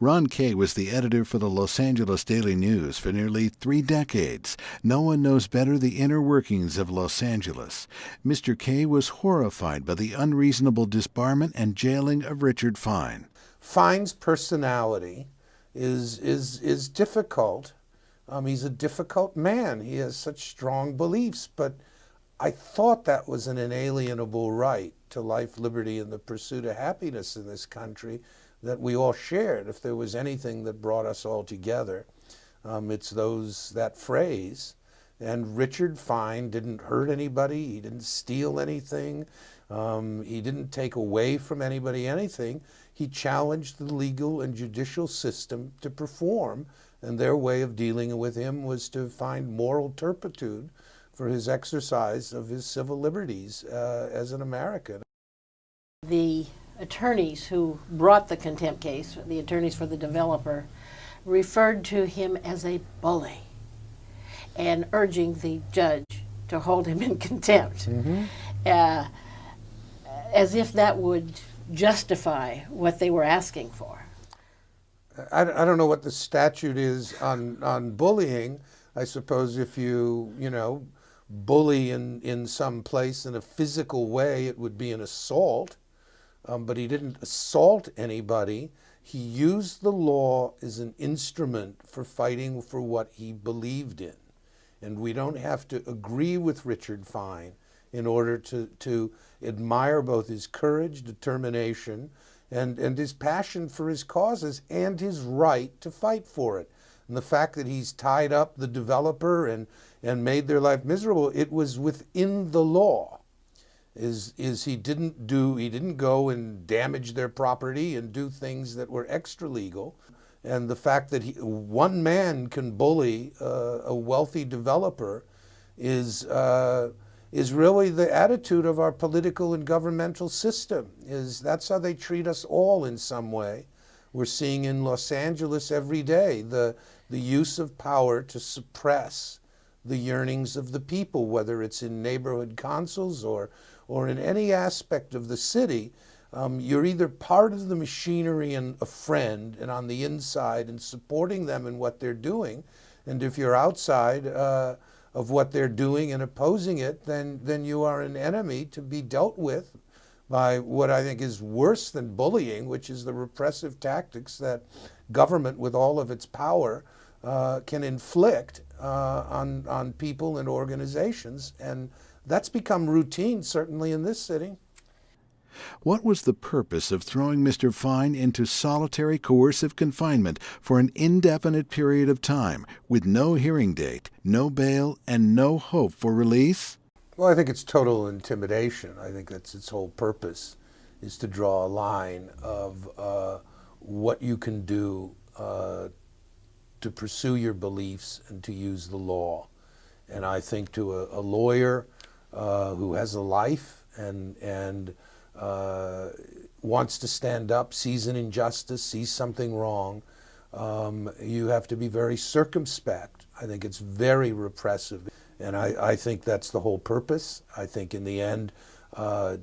Ron Kaye was the editor for the Los Angeles Daily News for nearly 3 decades. No one knows better the inner workings of Los Angeles. Mr. Kaye was horrified by the unreasonable disbarment and jailing of Richard Fine. Fine's personality is difficult. He's a difficult man. He has such strong beliefs, but I thought that was an inalienable right to life, liberty, and the pursuit of happiness in this country that we all shared. If there was anything that brought us all together, it's that phrase. And Richard Fine didn't hurt anybody. He didn't steal anything. He didn't take away from anybody anything. He challenged the legal and judicial system to perform, and their way of dealing with him was to find moral turpitude for his exercise of his civil liberties as an American. The attorneys who brought the contempt case, the attorneys for the developer, referred to him as a bully and urging the judge to hold him in contempt, as if that would justify what they were asking for. I don't know what the statute is on bullying. I suppose if you bully in some place in a physical way, it would be an assault. But he didn't assault anybody. He used the law as an instrument for fighting for what he believed in. And we don't have to agree with Richard Fine in order to admire both his courage, determination, and his passion for his causes and his right to fight for it. And the fact that he's tied up the developer and made their life miserable, it was within the law. He didn't go and damage their property and do things that were extra legal. And the fact that one man can bully a wealthy developer is really the attitude of our political and governmental system. That's how they treat us all in some way. We're seeing in Los Angeles every day the use of power to suppress the yearnings of the people, whether it's in neighborhood councils or in any aspect of the city. You're either part of the machinery and a friend and on the inside and supporting them in what they're doing, and if you're outside of what they're doing and opposing it, then you are an enemy to be dealt with by what I think is worse than bullying, which is the repressive tactics that government with all of its power can inflict on people and organizations. And that's become routine, certainly in this city. What was the purpose of throwing Mr. Fine into solitary coercive confinement for an indefinite period of time, with no hearing date, no bail, and no hope for release? Well, I think it's total intimidation. I think that's its whole purpose, is to draw a line of what you can do to pursue your beliefs and to use the law. And I think to a lawyer who has a life and wants to stand up, sees an injustice, sees something wrong, you have to be very circumspect. I think it's very repressive. And I think that's the whole purpose. I think in the end,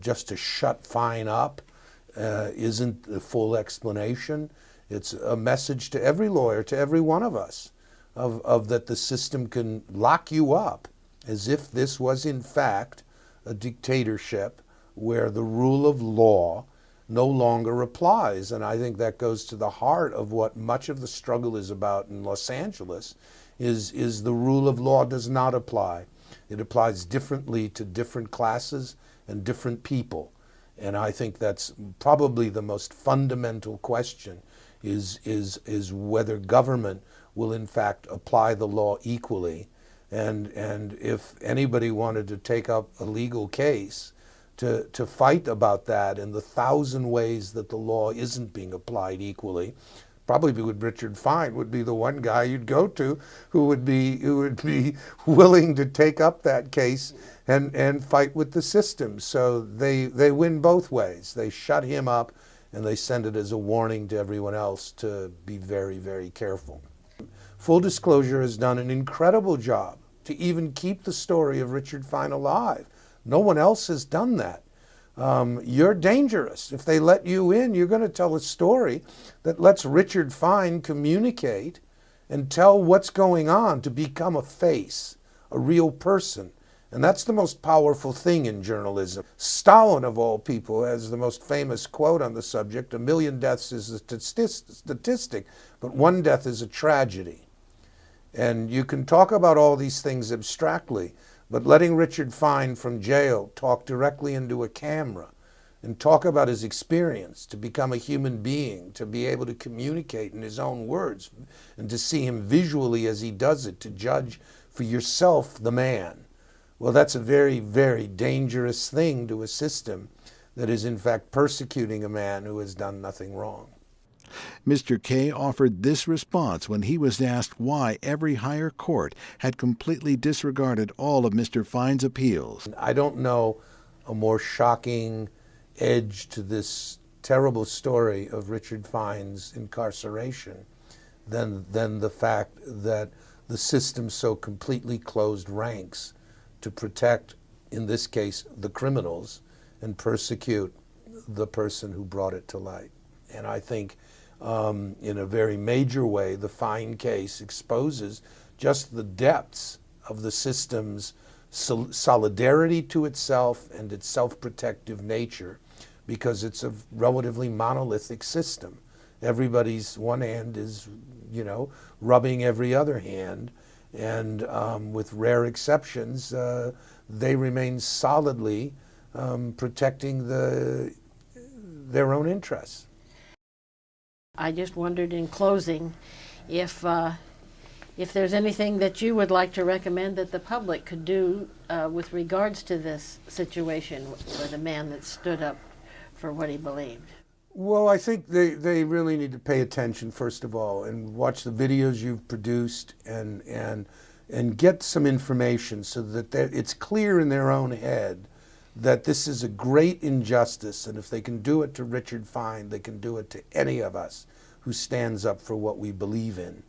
just to shut Fine up isn't the full explanation. It's a message to every lawyer, to every one of us, of that the system can lock you up as if this was in fact a dictatorship where the rule of law no longer applies. And I think that goes to the heart of what much of the struggle is about in Los Angeles, is the rule of law does not apply. It applies differently to different classes and different people. And I think that's probably the most fundamental question, is whether government will in fact apply the law equally. And if anybody wanted to take up a legal case to fight about that in the 1,000 ways that the law isn't being applied equally, probably Richard Fine would be the one guy you'd go to who would be willing to take up that case and fight with the system. So they win both ways. They shut him up and they send it as a warning to everyone else to be very, very careful. Full Disclosure has done an incredible job to even keep the story of Richard Fine alive. No one else has done that. you're dangerous. If they let you in, you're going to tell a story that lets Richard Fine communicate and tell what's going on, to become a face, a real person. And that's the most powerful thing in journalism. Stalin, of all people, has the most famous quote on the subject: 1 million deaths is a statistic, but one death is a tragedy. And you can talk about all these things abstractly, but letting Richard Fine from jail talk directly into a camera and talk about his experience, to become a human being, to be able to communicate in his own words, and to see him visually as he does it, to judge for yourself the man. Well, that's a very, very dangerous thing to a system that is in fact persecuting a man who has done nothing wrong. Mr. Kaye offered this response when he was asked why every higher court had completely disregarded all of Mr. Fine's appeals. I don't know a more shocking edge to this terrible story of Richard Fine's incarceration than the fact that the system so completely closed ranks to protect, in this case, the criminals, and persecute the person who brought it to light. And I think in a very major way, the Fine case exposes just the depths of the system's solidarity to itself and its self-protective nature, because it's a relatively monolithic system. Everybody's one hand is, rubbing every other hand, and with rare exceptions, they remain solidly protecting their own interests. I just wondered in closing if there's anything that you would like to recommend that the public could do with regards to this situation with a man that stood up for what he believed. Well, I think they really need to pay attention, first of all, and watch the videos you've produced and get some information so that it's clear in their own head that this is a great injustice, and if they can do it to Richard Fine, they can do it to any of us who stands up for what we believe in.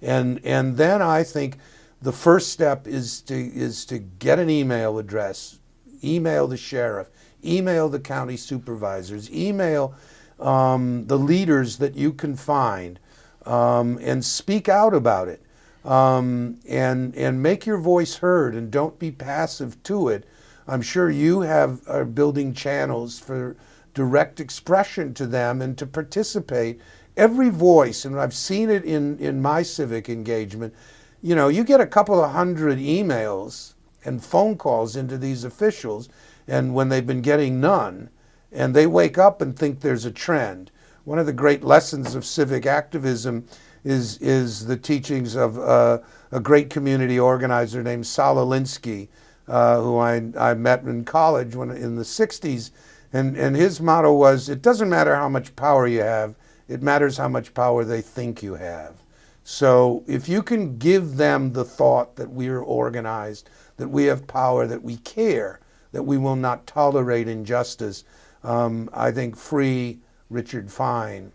And then I think the first step is to get an email address, email the sheriff, email the county supervisors, email the leaders that you can find, and speak out about it, and make your voice heard, and don't be passive to it. I'm sure you are building channels for direct expression to them and to participate. Every voice, and I've seen it in my civic engagement, you get a couple of hundred emails and phone calls into these officials, and when they've been getting none, and they wake up and think there's a trend. One of the great lessons of civic activism is the teachings of a great community organizer named Saul Alinsky, who I met in college in the 60s, and his motto was, it doesn't matter how much power you have, it matters how much power they think you have. So if you can give them the thought that we are organized, that we have power, that we care, that we will not tolerate injustice, I think free Richard Fine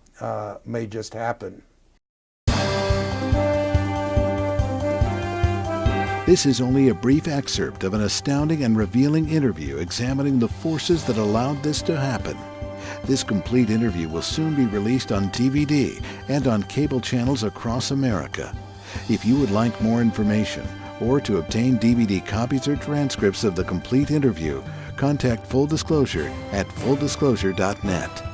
may just happen. This is only a brief excerpt of an astounding and revealing interview examining the forces that allowed this to happen. This complete interview will soon be released on DVD and on cable channels across America. If you would like more information or to obtain DVD copies or transcripts of the complete interview, contact Full Disclosure at fulldisclosure.net.